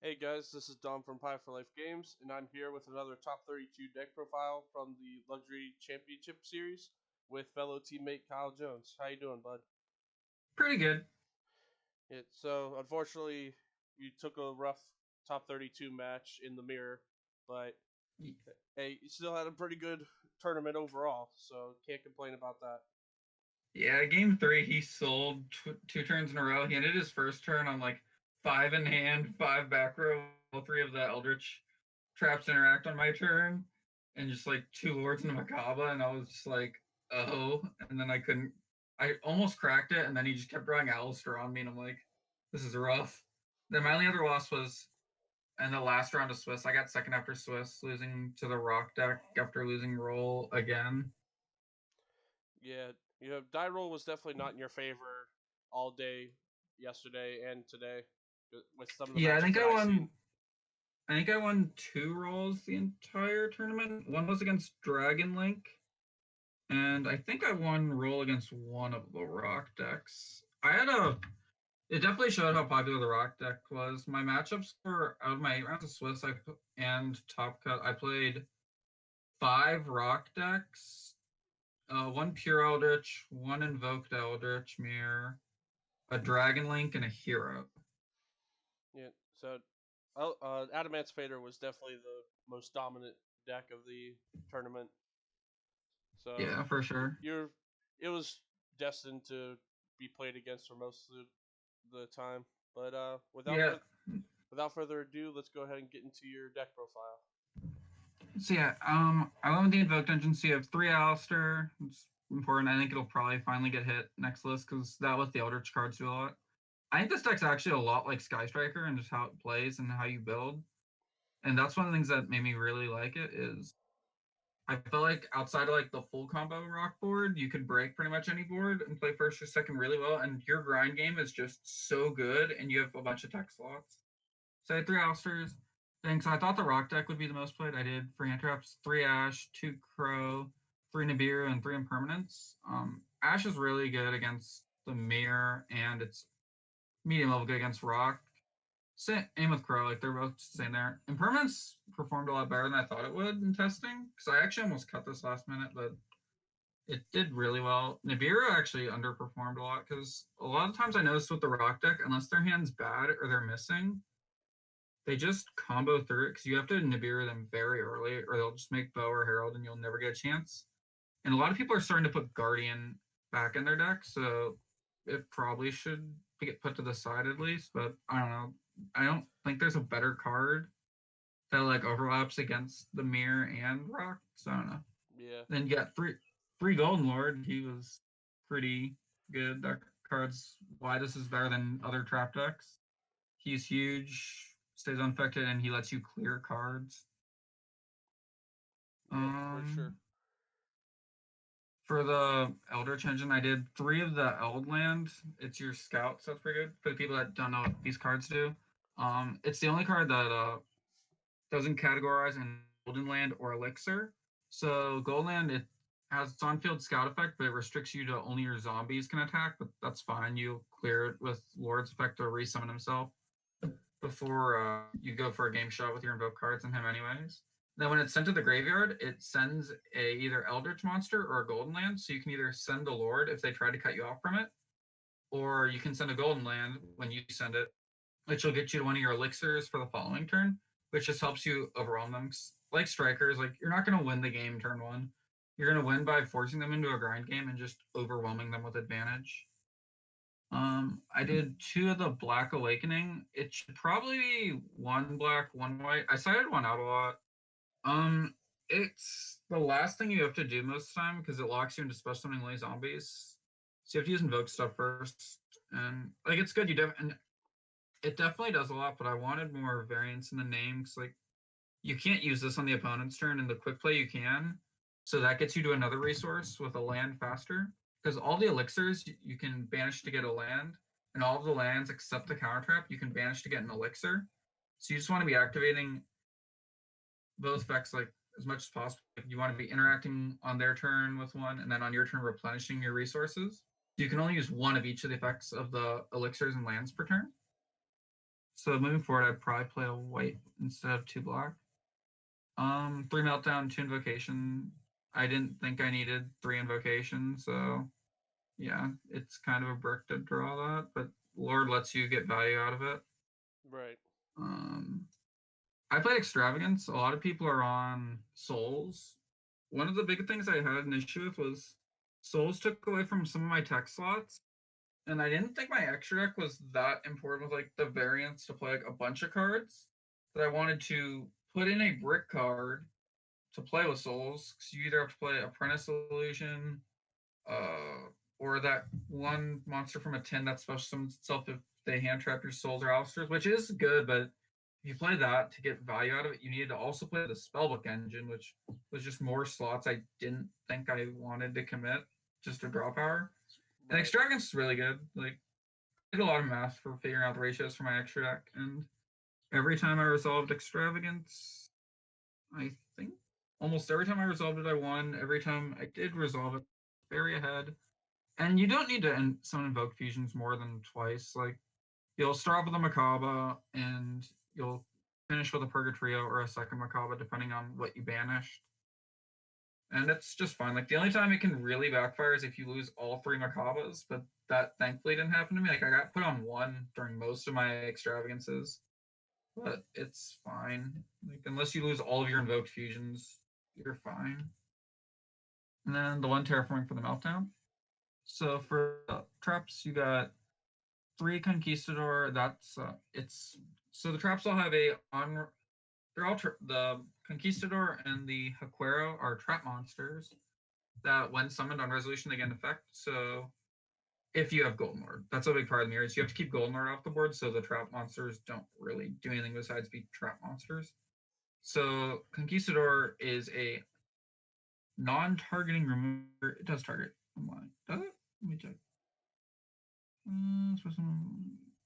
Hey guys, this is Dom from Pie for Life Games, and I'm here with another top 32 deck profile from the Luxury Championship Series with fellow teammate Kyle Jones. How you doing, bud? Pretty good. So unfortunately, you took a rough top 32 match in the mirror, but hey, you still had a pretty good tournament overall, so can't complain about that. Yeah, game three, he sold two turns in a row. He ended his first turn on like five in hand, five back row. All three of the Eldritch traps interact on my turn, and just like two lords and a Macabre, and I was just like, oh. And then I couldn't. I almost cracked it, and then he just kept drawing Alistair on me, and I'm like, this is rough. Then my only other loss was in the last round of Swiss. I got second after Swiss, losing to the Rock deck after losing roll again. Yeah, die roll was definitely not in your favor all day yesterday and today with some of the Yeah, I matchups think that I I seen. won I think I won two rolls the entire tournament. One was against Dragon Link, and I think I won roll against one of the rock decks. It definitely showed how popular the rock deck was. My matchups were out of my 8 rounds of Swiss and Top Cut. I played five rock decks, one pure Eldritch, one invoked Eldritch mirror, a Dragon Link, and a hero. Yeah, so Adamant's Fader was definitely the most dominant deck of the tournament. So Yeah, for sure. it was destined to be played against for most of the time. But Yeah. without further ado, let's go ahead and get into your deck profile. So yeah, I went with the Invoked engine. So you have three Alistair. It's important. I think it'll probably finally get hit next list because that with the Eldritch cards do a lot. I think this deck's actually a lot like Sky Striker and just how it plays and how you build. And that's one of the things that made me really like it is I feel like outside of like the full combo rock board, you could break pretty much any board and play first or second really well. And your grind game is just so good, and you have a bunch of tech slots. So I had three Alsters. Thanks. I thought the rock deck would be the most played. I did for hand traps, three Ash, two Crow, three Nibiru, and three Impermanence. Ash is really good against the Mirror, and it's medium level good against Rock. Same with Crow, like they're both same there. Impermanence performed a lot better than I thought it would in testing, because I actually almost cut this last minute, but it did really well. Nibiru actually underperformed a lot, because a lot of times I noticed with the Rock deck, unless their hand's bad or they're missing, they just combo through it because you have to Nibiru them very early, or they'll just make Bow or Herald and you'll never get a chance. And a lot of people are starting to put Guardian back in their deck, so it probably should get put to the side at least. But I don't know. I don't think there's a better card that like overlaps against the Mirror and Rock. So I don't know. Yeah, Then you got three Golden Lord. He was pretty good. That card's widest is better than other trap decks. He's huge, stays unaffected, and he lets you clear cards. yeah, for sure. Um, for the Eldritch engine, I did three of the Eld land. It's your scout, so that's pretty good. For the people that don't know what these cards do, it's the only card that doesn't categorize in Golden Land or Elixir. So Gold Land, it has its on-field scout effect, but it restricts you to only your zombies can attack. But that's fine. You clear it with Lord's effect to resummon himself before you go for a game shot with your invoke cards and him anyways. Then when it's sent to the graveyard, it sends a either Eldritch monster or a Golden Land. So you can either send the Lord if they try to cut you off from it, or you can send a Golden Land when you send it, which will get you to one of your elixirs for the following turn, which just helps you overwhelm them. Like strikers, like you're not going to win the game turn one. You're going to win by forcing them into a grind game and just overwhelming them with advantage. I did two of the Black Awakening. It should probably be one black, one white. I cited one out a lot. It's the last thing you have to do most of the time because it locks you into special summoning only zombies. So you have to use invoke stuff first, and like it's good. And it definitely does a lot, but I wanted more variance in the name because like you can't use this on the opponent's turn. In the quick play, you can. So that gets you to another resource with a land faster. Because all the elixirs you can banish to get a land, and all of the lands except the counter trap you can banish to get an elixir. So you just want to be activating those effects like as much as possible. You want to be interacting on their turn with one, and then on your turn replenishing your resources. So you can only use one of each of the effects of the elixirs and lands per turn. So moving forward, I'd probably play a white instead of 2 black. 3 meltdown, 2 invocation. I didn't think I needed 3 invocation, so yeah, it's kind of a brick to draw that, but Lord lets you get value out of it. Right. I played Extravagance. A lot of people are on Souls. One of the big things I had an issue with was Souls took away from some of my tech slots, and I didn't think my extra deck was that important with like the variants to play like a bunch of cards that I wanted to put in a brick card to play with Souls. Because you either have to play Apprentice Illusion, or that one monster from a tin that special summons itself if they hand trap your Souls or Alistairs, which is good, but if you play that to get value out of it, you needed to also play the Spellbook engine, which was just more slots I didn't think I wanted to commit just to draw power. And Right. Extravagance is really good. Like, I did a lot of math for figuring out the ratios for my extra deck, and every time I resolved Extravagance, I think almost every time I resolved it, I won. Every time I did resolve it, very ahead. And you don't need to summon Invoke Fusions more than twice. Like, you'll start off with a Macabre, and you'll finish with a Purgatrio or a second Macabre, depending on what you banished. And it's just fine. Like, the only time it can really backfire is if you lose all 3 Macabres, but that thankfully didn't happen to me. Like, I got put on 1 during most of my Extravagances, but it's fine. Like, unless you lose all of your Invoked Fusions, you're fine. And then the 1 Terraforming for the Meltdown. So for traps, you got 3 Conquistador. That's it's so the traps all have a on. They're all the Conquistador and the Haquero are trap monsters that, when summoned on resolution, they get an effect. So if you have Golden Lord, that's a big part of the mirrors. You have to keep Golden Lord off the board, so the trap monsters don't really do anything besides be trap monsters. So Conquistador is a non-targeting remover. It does target. I'm lying. Does it? Let me check.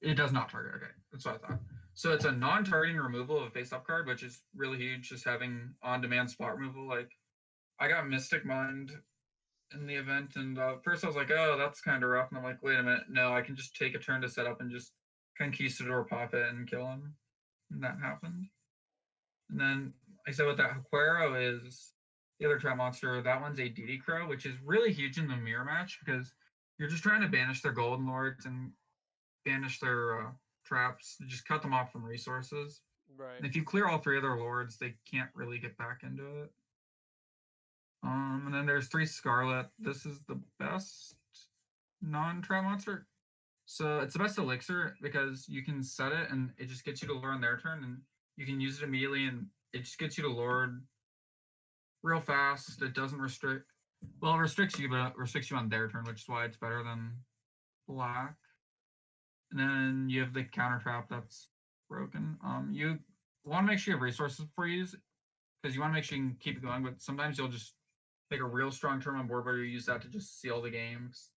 It does not target. Okay, that's what I thought. So it's a non-targeting removal of a face-up card, which is really huge. Just having on-demand spot removal. Like, I got Mystic Mind in the event, and first I was like, "Oh, that's kind of rough." And I'm like, "Wait a minute, no, I can just take a turn to set up and just Conquistador pop it and kill him." And that happened. And then I said what that Haquero is the other trap monster. That one's a DD Crow, which is really huge in the mirror match because you're just trying to banish their Golden Lords and banish their traps, just cut them off from resources. Right. And if you clear all 3 of their lords, they can't really get back into it. And then there's 3 Scarlet. This is the best non-trap monster. So it's the best elixir because you can set it and it just gets you to lure on their turn, and you can use it immediately, and it just gets you to lord real fast. It doesn't restrict. Well, it restricts you, but it restricts you on their turn, which is why it's better than black. And then you have the counter trap that's broken. You want to make sure you have resources before you use it because you want to make sure you can keep it going. But sometimes you'll just take a real strong turn on board where you use that to just seal the games.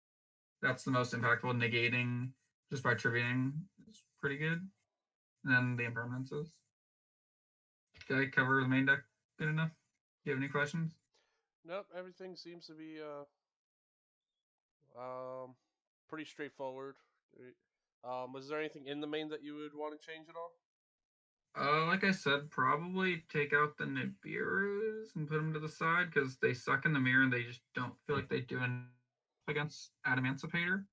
That's the most impactful. Negating just by tributing is pretty good. And then the impermanences. Did I cover the main deck good enough? Do you have any questions? Nope. Everything seems to be pretty straightforward. Was there anything in the main that you would want to change at all? Like I said, probably take out the Nibiru's and put them to the side because they suck in the mirror and they just don't feel like they do enough against Adamancipator.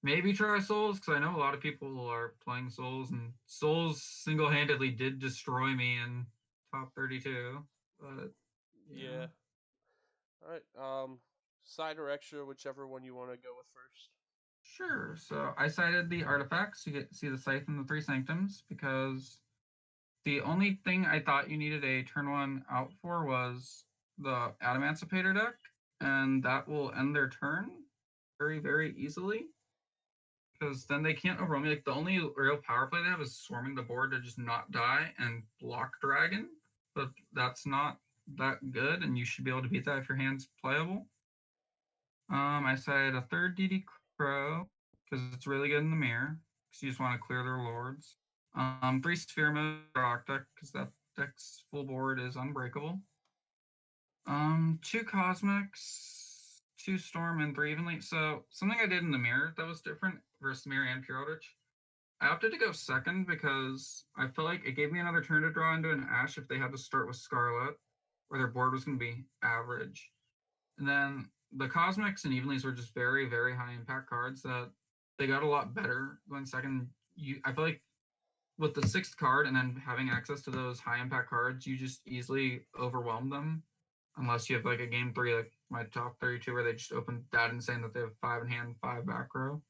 Maybe try Souls because I know a lot of people are playing Souls, and Souls single-handedly did destroy me in top 32. But Yeah. All right. Side or extra, whichever one you want to go with first. sure. So I cited the artifacts. You get to see the scythe and the 3 sanctums because the only thing I thought you needed a turn 1 out for was the Adamancipator deck, and that will end their turn very, very easily. Because then they can't overwhelm me. Like, the only real power play they have is swarming the board to just not die and block dragon. But that's not that good, and you should be able to beat that if your hand's playable. I cited a 3rd DD Crow because it's really good in the mirror. Because you just want to clear their lords. 3 Sphere Mode Rock deck because that deck's full board is unbreakable. 2 Cosmics, 2 Storm, and 3 Evenly. So something I did in the mirror that was different versus the mirror and Pure Eldritch. I opted to go second because I felt like it gave me another turn to draw into an Ash if they had to start with Scarlet, or their board was going to be average. And then the Cosmics and Evenlies were just very, very high impact cards that they got a lot better going second. I feel like with the sixth card and then having access to those high impact cards, you just easily overwhelm them. Unless you have like a game 3, like my top 32, where they just open that and saying that they have 5 in hand, 5 back row.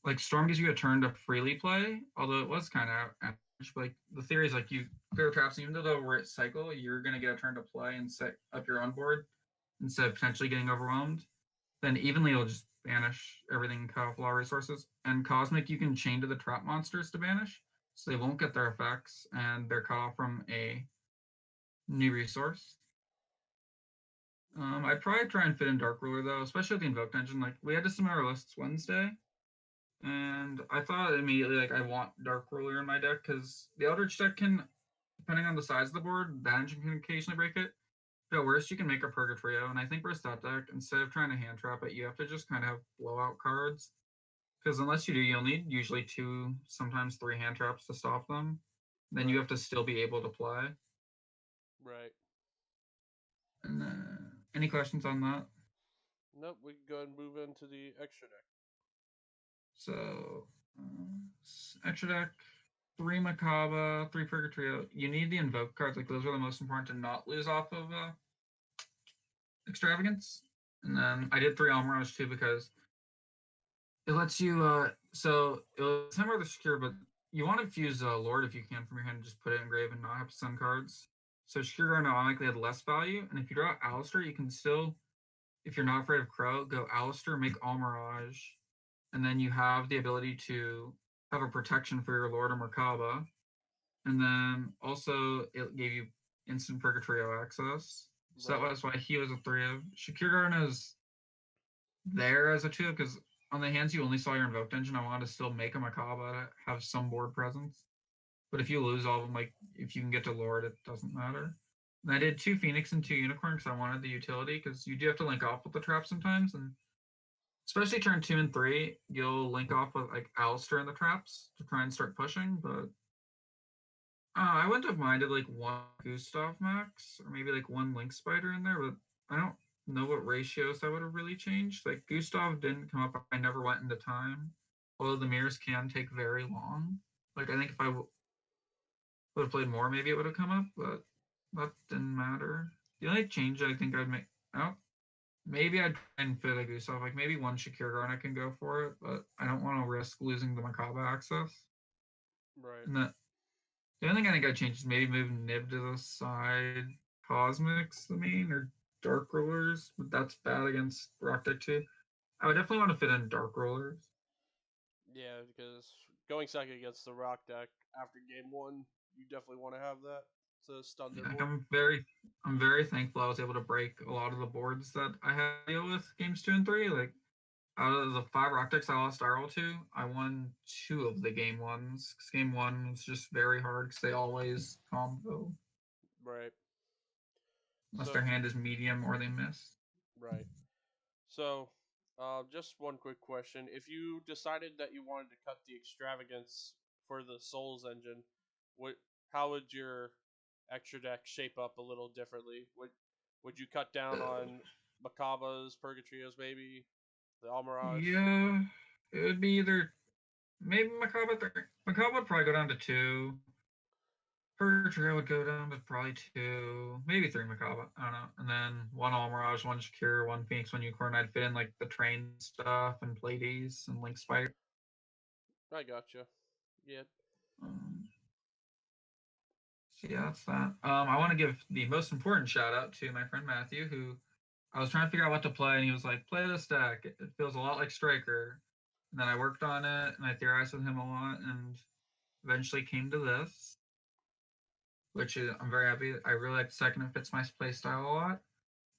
Like Storm gives you a turn to freely play, although it was kind of average. Like the theory is like you clear traps, and even though they'll cycle, you're gonna get a turn to play and set up your own board instead of potentially getting overwhelmed. Then evenly it'll just banish everything, cut off a lot of resources. And Cosmic you can chain to the trap monsters to banish, so they won't get their effects and they're cut off from a new resource. I'd probably try and fit in Dark Ruler though, especially with the Invoked engine. Like we had to submit our lists Wednesday, and I thought immediately like I want Dark Ruler in my deck because the Eldritch deck can, depending on the size of the board, that engine can occasionally break it. But at worst, you can make a Purgatrio, and I think versus that deck, instead of trying to hand trap it, you have to just kind of have blowout cards. Because unless you do, you'll need usually 2, sometimes 3 hand traps to stop them. Then you have to still be able to play. Right. And any questions on that? Nope, we can go ahead and move into the extra deck. So, extra deck, 3 Macabre, 3 Purgatrio. You need the Invoke cards. Like, those are the most important to not lose off of Extravagance. And then I did 3 Almirage too because it lets you, so it was Hammer the Secure, but you want to fuse Lord if you can from your hand and just put it in grave and not have to send cards. So Secure Guard automatically had less value, and if you draw Alistair, you can still, if you're not afraid of Crow, go Alistair, make Almirage, and then you have the ability to have a protection for your Lord or Merkaba. And then also it gave you instant Purgatrio access. So that was why he was a 3 of. Shakir Garden is there as a 2 because on the hands you only saw your Invoked engine. I wanted to still make a Merkaba to have some board presence. But if you lose all of them, like if you can get to Lord, it doesn't matter. And I did 2 Phoenix and 2 Unicorn because I wanted the utility because you do have to link off with the trap sometimes, and especially turn 2 and 3, you'll link off with like Alistair in the traps to try and start pushing, but I wouldn't have minded like 1 Gustav Max or maybe like 1 Link Spider in there, but I don't know what ratios that would have really changed. Like Gustav didn't come up, I never went into time, although the mirrors can take very long. Like I think if I would have played more, maybe it would have come up, but that didn't matter. The only change I think I'd make, maybe I'd try and fit a Gustav, like maybe 1 Shakir Garnet can go for it, but I don't want to risk losing the Macabre access. Right. And the only thing I think I'd change is maybe move Nib to the side, Cosmics, or Dark Rollers, but that's bad against Rock Deck too. I would definitely want to fit in Dark Rollers. Yeah, because going second against the Rock deck after game 1, you definitely want to have that to stun their board. I'm very thankful I was able to break a lot of the boards that I had to deal with games 2 and 3. Like out of the 5 Rock decks I lost Arrow to, I won 2 of the game 1s. Because game 1 was just very hard because they always combo. Right. Unless their hand is medium or they miss. Right. So, just one quick question. If you decided that you wanted to cut the extravagance for the Souls engine, how would your extra deck shape up a little differently? Would you cut down on Macabas, Purgatrios, maybe? The Almirage? Yeah, it would be either maybe Macabre. Macabre would probably go down to 2. Purgatrio would go down to probably 2, maybe 3 Macabre. I don't know. And then 1 Almirage, 1 Shakir, 1 Phoenix, 1 Unicorn. I'd fit in like the train stuff and Pleiades and Link Spider. I gotcha. Yeah. So yeah, that's that. I want to give the most important shout out to my friend Matthew, who I was trying to figure out what to play, and he was like, "Play this deck. It feels a lot like Striker." And then I worked on it, and I theorized with him a lot, and eventually came to this, which is, I'm very happy. I really like the second. It fits my play style a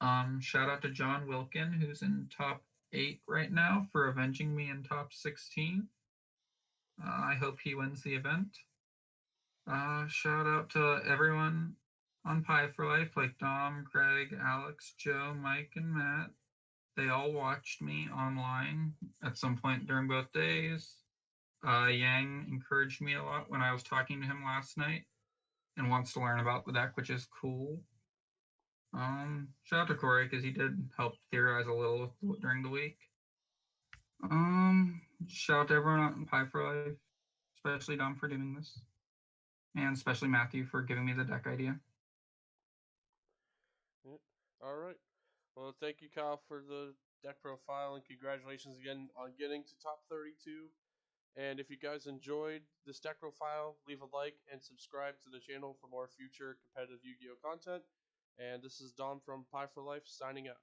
lot. Shout out to John Wilkin, who's in top 8 right now, for avenging me in top 16. I hope he wins the event. Shout out to everyone on Pie for Life, like Dom, Craig, Alex, Joe, Mike, and Matt. They all watched me online at some point during both days. Yang encouraged me a lot when I was talking to him last night and wants to learn about the deck, which is cool. Shout out to Corey because he did help theorize a little during the week. Shout out to everyone on Pi for Life, especially Dom for doing this, and especially Matthew for giving me the deck idea. All right. Well, thank you, Kyle, for the deck profile, and congratulations again on getting to top 32. And if you guys enjoyed this deck profile, leave a like and subscribe to the channel for more future competitive Yu-Gi-Oh content. And this is Dom from Pi for Life signing out.